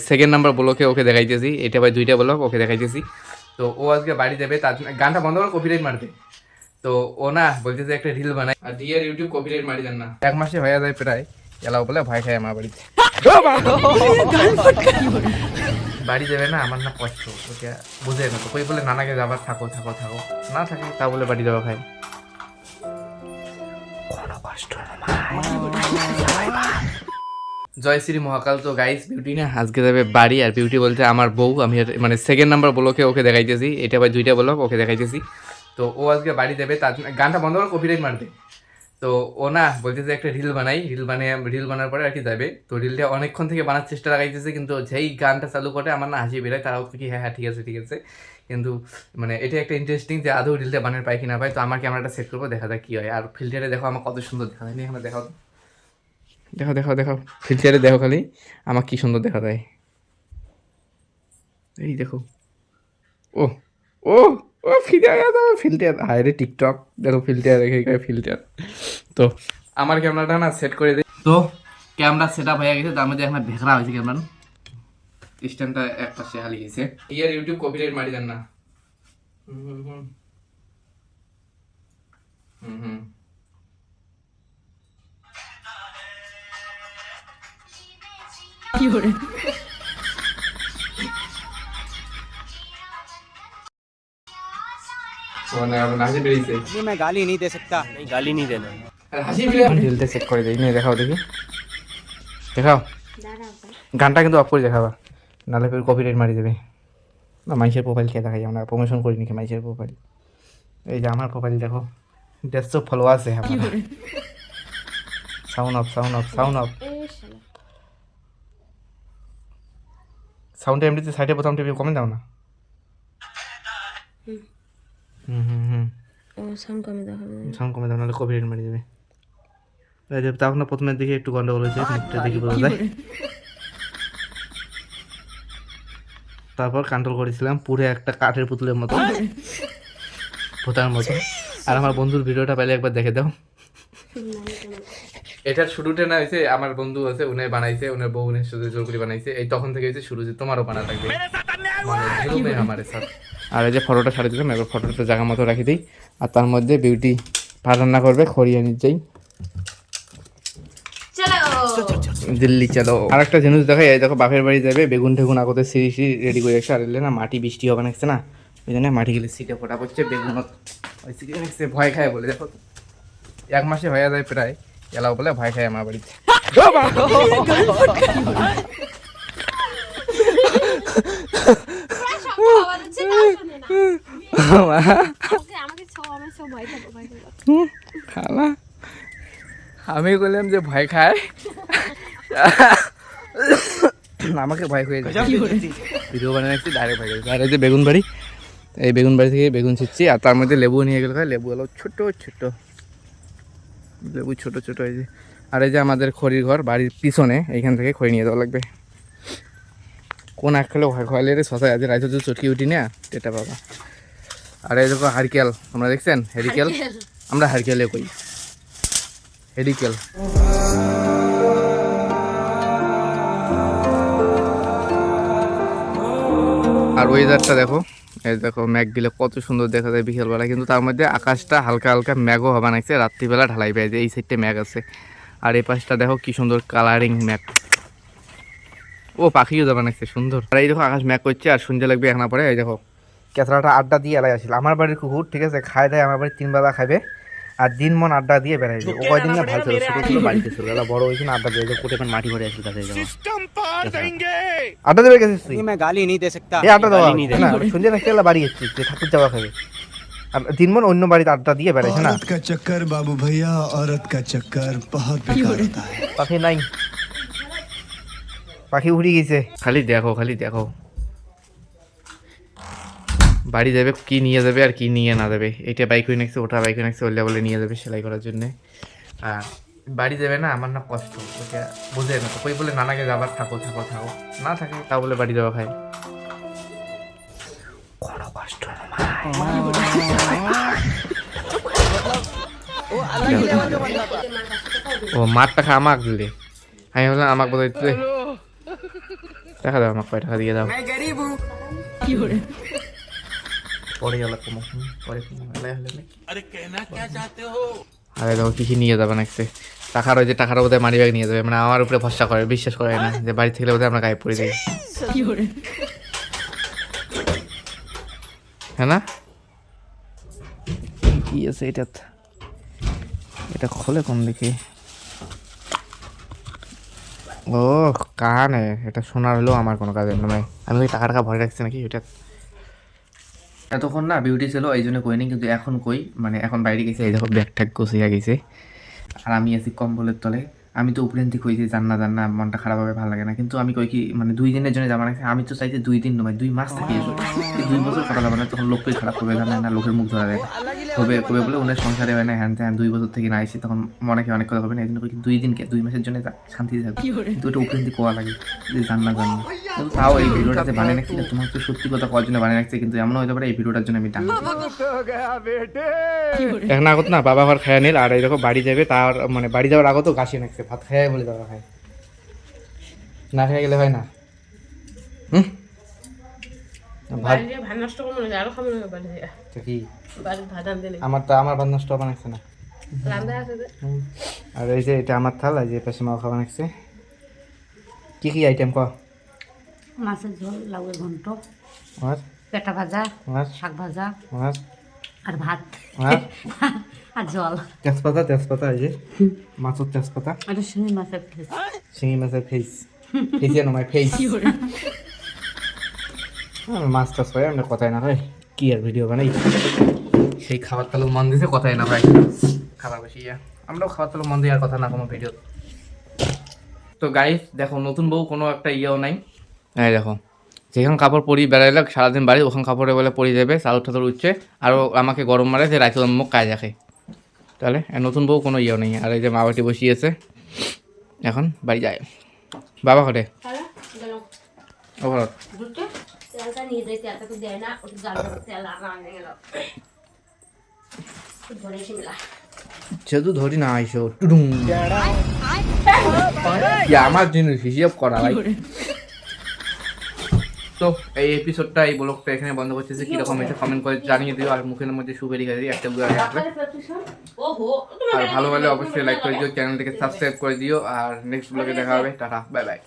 Second number ব্লকে ওকে দেখাইতেছি, এটা ভাই 2টা ব্লক ওকে দেখাইতেছি। তো ও আজকে বাড়ি যাবে, তার জন্য গানটা বন্ধ করে কপিরাইট মারবে। তো ও না বলতেছে একটা রিল বানাই, আর ডিয়ার ইউটিউব কপিরাইট মারি দেন না। 1 মাসে হয়ে যায় প্রায়, এলাও বলে ভয় খায় আমার বাড়িতে। বাড়ি যাবে না, আমার না কষ্ট, ওকে বুঝে না তো। কই বলে নানাকে যাবার, থাকো থাকো থাকো, না থাকে তা বলে বাড়ি যাওয়া খায়। কোনো কষ্ট না। জয়শ্রী মহাকাল। তো গাইস বিউটি না আজকে যাবে বাড়ি, আর বিউটি বলতে আমার বউ। আমি মানে সেকেন্ড নাম্বার ব্লকে ওকে দেখাইতেছি, এটা ভাই 2টা ব্লক ওকে দেখাইতেছি। তো ও আজকে বাড়ি যাবে, তার জন্য গানটা বন্ধ করে কপিরাইট মারবে। তো ও না বলতেছে একটা রিল বানাই, রিল বানার পরে আর কি যাবে। তো রিলটা অনেকক্ষণ থেকে বানার চেষ্টা লাগাইতেছে, কিন্তু যেই গানটা চালু করে আমার না হাসি বেরোয়। তারাও কি হ্যাঁ হ্যাঁ ঠিক আছে ঠিক আছে, কিন্তু মানে এটা একটা ইন্টারেস্টিং যে আদৌ রিলটা বানার পাই কিনা পাই। তো আমার ক্যামেরাটা সেট করবো, দেখা যাক কি হয়। আর ফিল্টারে দেখো আমার কত সুন্দর দেখা যায়, এখানে দেখাও দেখো দেখো দেখো, ফিল্টারে দেখো খালি আমার কি সুন্দর দেখা যায়। এই দেখো, ও ও ও ফিল্টার হায় রে, টিকটক দেখো ফিল্টার রেখে ফিল্টার। তো আমার ক্যামেরাটা না সেট করে দিই। তো ক্যামেরা সেট আপ হয়ে গেছে, তার মধ্যে এখন ভেখরা হয়েছে ক্যামেরা, স্ট্যান্ডটা এক পাশে হারিয়ে গেছে। ইয়ার ইউটিউব কপিরাইট মারি দেন না। হুম হুম হুম হুম হুম। কি করে মানে আপনার হাসি বেরিয়েছে। मैं गाली नहीं दे सकता। नहीं गाली नहीं देना। হাসি বেরিয়ে রিলটা সেট করে দিই, নিয়ে দেখাও দেখি, দেখাও গানটা কিন্তু অফ করে দেখাবা, নাহলে ফের কপিরাইট মারি দেবে। না মানুষের প্রোফাইল কে দেখাই, আমরা প্রমোশন করি নাকি মানুষের প্রোফাইল। এই যে আমার প্রোফাইল দেখো, 150 ফলোয়ার আছে আমার। Sound of sound of sound of, সাউন্ডটা এমনিতে সাইডে বোতাম টিপে কমে দাও না। হুম হুম হুম সাউন্ড কমে দাও, নাহলে কপিরাইট মারি দেবে। এই যে তখন প্রথমের দিকে একটু গন্ডগোল হয়েছে, মুখটা দেখি বোঝা যায়। তারপর কন্ট্রোল করেছিলাম পুরো একটা কাঠের পুতুলের মতো, ভোতার মতো। আর আমার বন্ধুর ভিডিওটা পেলে একবার দেখে দাও। এটার শুরুটা না হয়েছে, আমার বন্ধু আছে উনি বানাইছে, উনার বউ উনি শুধু জোর করে বানাইছে। এই তখন থেকে হয়েছে শুরু, যে তোমারও বানা লাগবে মানে আমার সাথে। আর এই যে ফটোটা সারিয়ে দিলাম, এবার ফটোটা জায়গা মতো রাখি দিই। আর তার মধ্যে বিউটি ভাত রান্না করবে, খড়িয়ে নিয়ে যাই, দিল্লি চলো। আর একটা জিনিস দেখো, এই দেখো বাপের বাড়ি যাবে, বেগুন টেগুন আগতে সিঁড়ি রেডি করে রাখছে। আর এলে না মাটি বৃষ্টি হবে নাকছে না, ওই জন্য মাটি গেলে সিটে ফোটা পড়ছে, বেগুন ওই সিটে রাখছে, ভয় খায় বলে। দেখো 1 মাসে হয়ে যায় প্রায়, এলাও বলে ভয় খায় আমার বাড়িতে। আমি বললাম যে ভয় খায়, আমাকে ভয় হয়ে যায়। ভিডিও বানিয়ে রাখছি, ডাইরেক্ট ভয় গেছে। আর এই যে বেগুন বাড়ি, এই বেগুন বাড়ি থেকে বেগুন ছিচ্ছি। আর তার মধ্যে লেবু নিয়ে গেল, লেবু এলো ছোট ছোট লেবু, ছোট ছোট। এই যে আর এই যে আমাদের খড়ির ঘর বাড়ির পিছনে, এইখান থেকে খড়ি নিয়ে যাওয়া লাগবে। কোন এক খেলে ভয় খাওয়ালে রে শশায় আজ রাইতে যে চটকি উঠি না এটা বাবা। আর এই দেখো হারকেল, তোমরা দেখছেন হেরিকেল, আমরা হারকেলে কই হেরিকেল। আর ওয়েদারটা দেখো, এই দেখো ম্যাঘ দিলে কত সুন্দর দেখা যায় বিকেলবেলা, কিন্তু তার মধ্যে আকাশটা হালকা হালকা ম্যাঘও হবা নাকছে, রাত্রিবেলা ঢালাই পেয়ে যায়। এই সাইডটা ম্যাঘ আছে, আর এই পাশটা দেখো কি সুন্দর কালারিং ম্যাঘ। ও পাখিও যাবা নাকছে সুন্দর। আর এই দেখো আকাশ ম্যাঘ করছে, আর সন্ধ্যা লাগবে এখন পরে। এই দেখো কেঁচড়াটা আড্ডা দিয়ে এলাই আসছিল, আমার বাড়ির কুকুর ঠিক আছে, খায় দেয় আমার বাড়ির 3 বেলা খাবে, আর দিন মন আড্ডা দিয়ে বেড়াইবে। ও কয়দিন না ভালো ছিল, ছোটো ছিল বাড়িতে ছিল, এলা বড় হয়েছে না, আড্ডা দিয়ে কোটে পান মাটি ভরে আসছিল তাতে। আড্ডা দেবে গেছিস তুই? मैं गाली नहीं दे सकता। এই আড্ডা দেওয়া না, সন্ধ্যা নাকি এলা বাড়ি যাচ্ছিস যে ঠাকুর যাওয়া খাবে, আর দিন মন অন্য বাড়িতে আড্ডা দিয়ে বেড়াইছে না। औरत का चक्कर बाबू भैया, औरत का चक्कर बहुत बेकार होता है। পাখি নাই, পাখি উড়ে গেছে। খালি দেখো খালি দেখো, বাড়ি যাবে কি নিয়ে যাবে আর কি নিয়ে না যাবে। এটা বাইক হয়ে নাকছে, ওটা বাইক হয়ে নাকছে, ওল্লা বলে নিয়ে যাবে সেলাই করার জন্যে। আর বাড়ি যাবে না, আমার না কষ্ট, ওকে বুঝে না তো। কই বলে নানাকে যাবার, থাকো থাকো থাকো, না থাকে তা বলে বাড়ি যাওয়া খায়। কোনো কষ্ট ও মারটা খা আমাক দিলে, আমি বললাম আমাকে বোঝাইতে টাকা দাও আমাকে, টাকা দিয়ে দাও। পরে গেল কমো, পরে আরে দেখো কি কি নিয়ে যাবে নাকছে টাকার, ওই যে টাকার বোধহয় মানি ব্যাগ নিয়ে যাবে, মানে আমার উপরে ভরসা করে, বিশ্বাস করে না যে বাড়ি থেকে বোধহয় আমরা গায়ে পড়ে যাই, হ্যাঁ না? কি আছে এটা? এটা খোলে কোন দিকে? ও কানে, এটা শোনার হলেও আমার কোনো কাজের নয়, আমি ওই টাকা ভরে রাখছি নাকি ওইটা। এতক্ষণ না বিউটি ছিল এই জন্য কইনি, কিন্তু এখন কই, মানে এখন বাইরে গেছে, এই দেখো ব্যাগ ট্যাগ গুছিয়ে গেছে, আর আমি আছি কম্বলের তলে। আমি তো উপরে থেকে কইছি জান্না জান্না, মনটা খারাপ হবে, ভালো লাগে না, কিন্তু আমি কই কি মানে 2 দিনের জন্য জামা রাখছি, আমি তো চাইতে 2 দিন নয় 2 মাস থেকে 2 বছর করা যাবে না, তখন লোককেই খারাপ করবে, জানেন না, লোকের মুখ ধরা দেয় হবে কবে বলে ওনার সংসারে হয় না, হ্যান ত্যান 2 বছর থেকে না আসি, তখন মনে অনেক কথা হবে না, এই জন্য কই 2 দিনকে 2 মাসের জন্য শান্তিতে থাকবে, কিন্তু ওটা উপরে থেকে কোয়া লাগে যে জান্না জান্না। কিন্তু তাও এই ভিডিওটাতে বানিয়ে রাখছি, তোমার তো সত্যি কথা করার জন্য বানিয়ে রাখছি, কিন্তু এমন হতে পারে এই ভিডিওটার জন্য আমি ডাক এখন আগত না বাবা ঘর খায় নিল, আর এই দেখো বাড়ি যাবে, তার মানে বাড়ি যাওয়ার আগত গাছি নাকছে, ভাত খায় বলে দাদা খায়, না খেয়ে গেলে হয় না। ভাত কি আমার তো আমার ভাত নষ্ট বানাইছে না, আর এই যে এটা আমার থাল, এই যে পাশে মাও খাওয়া নাকছে। কি কি আইটেম ক? মাছের ঝোল, লাউয়ের ঘন্ট, আর পেটা ভাজা, আর শাক ভাজা, আর আর ভাত আর আর জল। তেজপাতা, তেজপাতা, এই যে মাছের তেজপাতা, এটা শিঙি মাছের ফেস। শিঙি মাছের ফেস, ফেসিয়া নয় ফেস। মাছ টাছ হয় আমরা কথাই না হয়, কি আর ভিডিও বানাই, সেই খাবার তালু মন দিছে কথাই না ভাই, খাবার বেশি আমরাও খাবার তালু মন দিই, আর কথা না কোনো ভিডিও। তো গাইস দেখো নতুন বউ কোনো একটা ইয়েও নাই, এই দেখো যেখানে কাপড় পরি বেড়াইলে সারাদিন বাড়ি, ওখানে কাপড়ে বলে পরি যাবে, চাদর টাদর উঠছে, আরও আমাকে গরম মারে যে রাইতে মুখ কাজ রাখে, তাহলে নতুন বউ কোনো ইয়েও নেই। আর এই যে মা বাটি বসিয়েছে, এখন বাড়ি যায়। বাবা ঘরে ও ঘর যেহেতু ধরি না আইসো টুডুম আমার জিনিস হিসেব করা ভাই। তো এই এপিসোডটা, এই ব্লগটা এখানে বন্ধ করতেছে, কিরকম হয়েছে কমেন্ট করে জানিয়ে দিও, আর মুখের মধ্যে সুপেরি খাই একটা বুড়া আসবে, আর ভালো হলে অবশ্যই লাইক করে দিও, চ্যানেলটিকে সাবস্ক্রাইব করে দিও, আর নেক্সট ব্লগে দেখা হবে, টাটা বাই বাই।